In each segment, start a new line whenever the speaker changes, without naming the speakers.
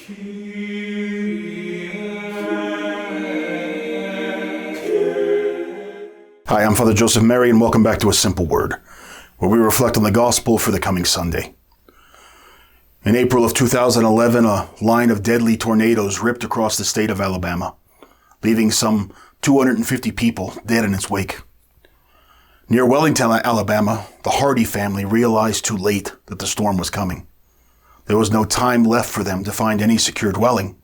Hi, I'm Father Joseph Mary, and welcome back to A Simple Word, where we reflect on the gospel for the coming Sunday. In April of 2011, a line of deadly tornadoes ripped across the state of Alabama, leaving some 250 people dead in its wake. Near Wellington, Alabama, the Hardy family realized too late that the storm was coming. There was no time left for them to find any secure dwelling.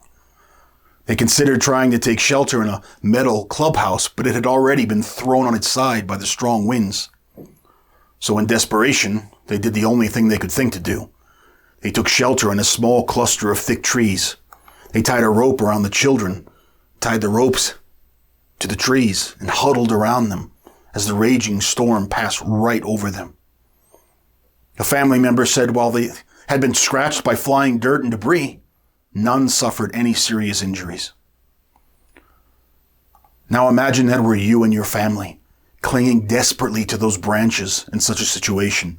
They considered trying to take shelter in a metal clubhouse, but it had already been thrown on its side by the strong winds. So in desperation, they did the only thing they could think to do. They took shelter in a small cluster of thick trees. They tied a rope around the children, tied the ropes to the trees, and huddled around them as the raging storm passed right over them. A family member said while they had been scratched by flying dirt and debris, none suffered any serious injuries. Now imagine that were you and your family, clinging desperately to those branches in such a situation,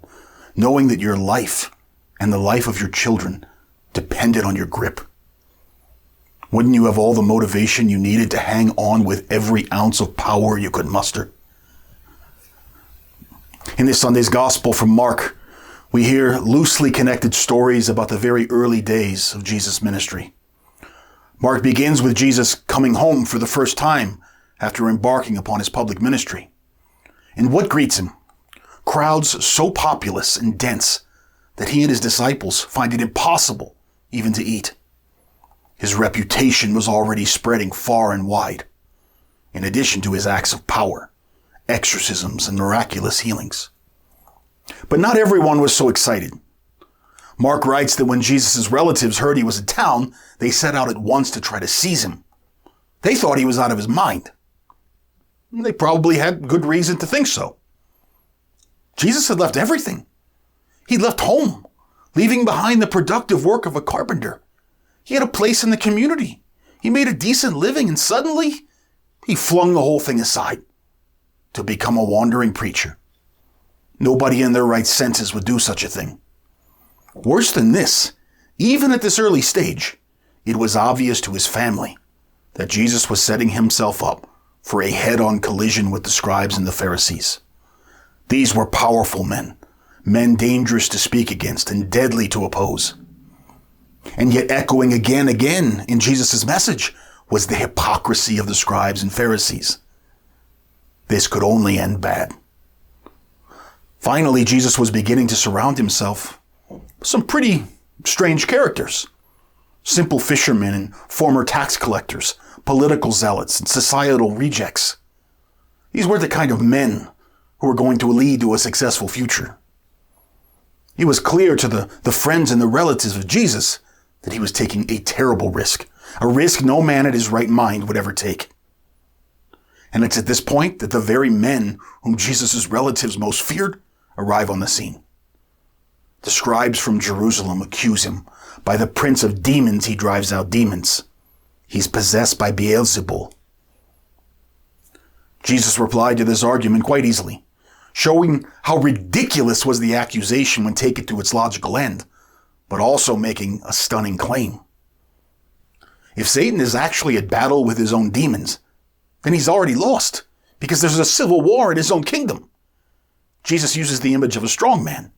knowing that your life and the life of your children depended on your grip. Wouldn't you have all the motivation you needed to hang on with every ounce of power you could muster? In this Sunday's Gospel from Mark, we hear loosely connected stories about the very early days of Jesus' ministry. Mark begins with Jesus coming home for the first time after embarking upon his public ministry. And what greets him? Crowds so populous and dense that he and his disciples find it impossible even to eat. His reputation was already spreading far and wide, in addition to his acts of power, exorcisms, and miraculous healings. But not everyone was so excited. Mark writes that when Jesus' relatives heard he was in town, they set out at once to try to seize him. They thought he was out of his mind. They probably had good reason to think so. Jesus had left everything. He left home, leaving behind the productive work of a carpenter. He had a place in the community. He made a decent living, and suddenly he flung the whole thing aside to become a wandering preacher. Nobody in their right senses would do such a thing. Worse than this, even at this early stage, it was obvious to his family that Jesus was setting himself up for a head-on collision with the scribes and the Pharisees. These were powerful men dangerous to speak against and deadly to oppose. And yet echoing again in Jesus' message was the hypocrisy of the scribes and Pharisees. This could only end bad. Finally, Jesus was beginning to surround himself with some pretty strange characters. Simple fishermen and former tax collectors, political zealots and societal rejects. These were the kind of men who were going to lead to a successful future. It was clear to the friends and the relatives of Jesus that he was taking a terrible risk, a risk no man at his right mind would ever take. And it's at this point that the very men whom Jesus' relatives most feared arrive on the scene. The scribes from Jerusalem accuse him. By the prince of demons, he drives out demons. He's possessed by Beelzebul. Jesus replied to this argument quite easily, showing how ridiculous was the accusation when taken to its logical end, but also making a stunning claim. If Satan is actually at battle with his own demons, then he's already lost, because there's a civil war in his own kingdom. Jesus uses the image of a strong man.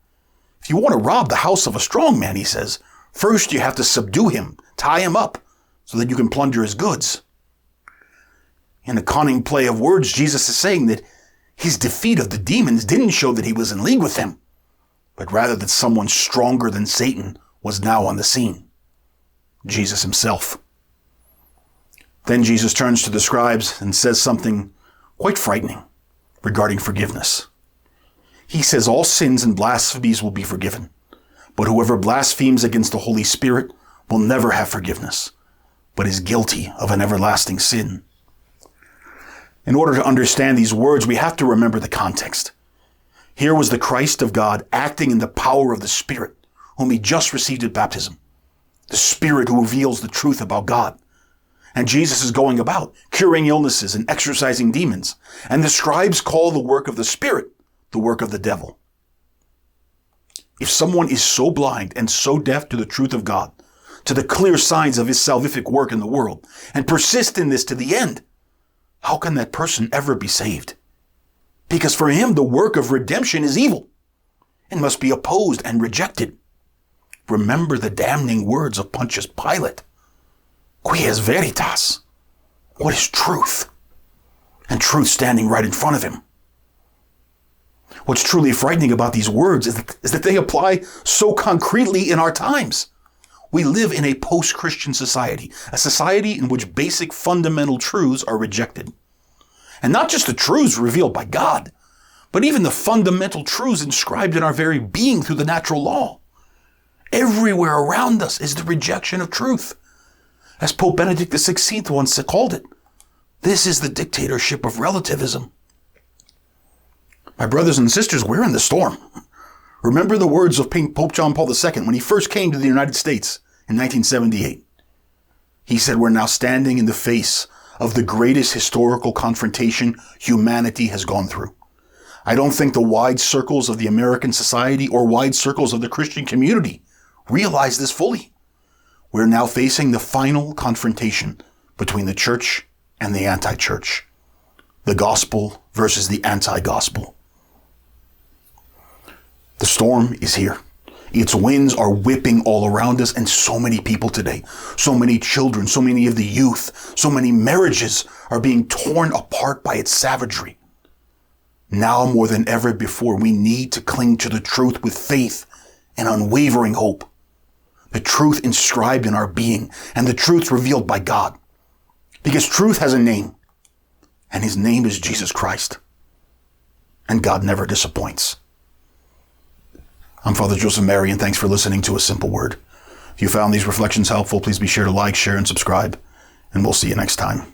If you want to rob the house of a strong man, he says, first you have to subdue him, tie him up, so that you can plunder his goods. In a cunning play of words, Jesus is saying that his defeat of the demons didn't show that he was in league with them, but rather that someone stronger than Satan was now on the scene. Jesus himself. Then Jesus turns to the scribes and says something quite frightening regarding forgiveness. He says all sins and blasphemies will be forgiven, but whoever blasphemes against the Holy Spirit will never have forgiveness, but is guilty of an everlasting sin. In order to understand these words, we have to remember the context. Here was the Christ of God acting in the power of the Spirit, whom he just received at baptism, the Spirit who reveals the truth about God. And Jesus is going about curing illnesses and exorcising demons, and the scribes call the work of the Spirit the work of the devil. If someone is so blind and so deaf to the truth of God to the clear signs of his salvific work in the world and persist in this to the end, how can that person ever be saved? Because for him, the work of redemption is evil and must be opposed and rejected. Remember the damning words of Pontius Pilate. Quies veritas? What is truth? And truth standing right in front of him. What's truly frightening about these words is that they apply so concretely in our times. We live in a post-Christian society, a society in which basic fundamental truths are rejected. And not just the truths revealed by God, but even the fundamental truths inscribed in our very being through the natural law. Everywhere around us is the rejection of truth. As Pope Benedict XVI once called it, this is the dictatorship of relativism. My brothers and sisters, we're in the storm. Remember the words of Pope John Paul II when he first came to the United States in 1978. He said, we're now standing in the face of the greatest historical confrontation humanity has gone through. I don't think the wide circles of the American society or wide circles of the Christian community realize this fully. We're now facing the final confrontation between the church and the anti-church. The gospel versus the anti-gospel. The storm is here. Its winds are whipping all around us, and so many people today, so many children, so many of the youth, so many marriages are being torn apart by its savagery. Now more than ever before, we need to cling to the truth with faith and unwavering hope. The truth inscribed in our being and the truth revealed by God. Because truth has a name, and his name is Jesus Christ. And God never disappoints. I'm Father Joseph Mary, and thanks for listening to A Simple Word. If you found these reflections helpful, please be sure to like, share, and subscribe, and we'll see you next time.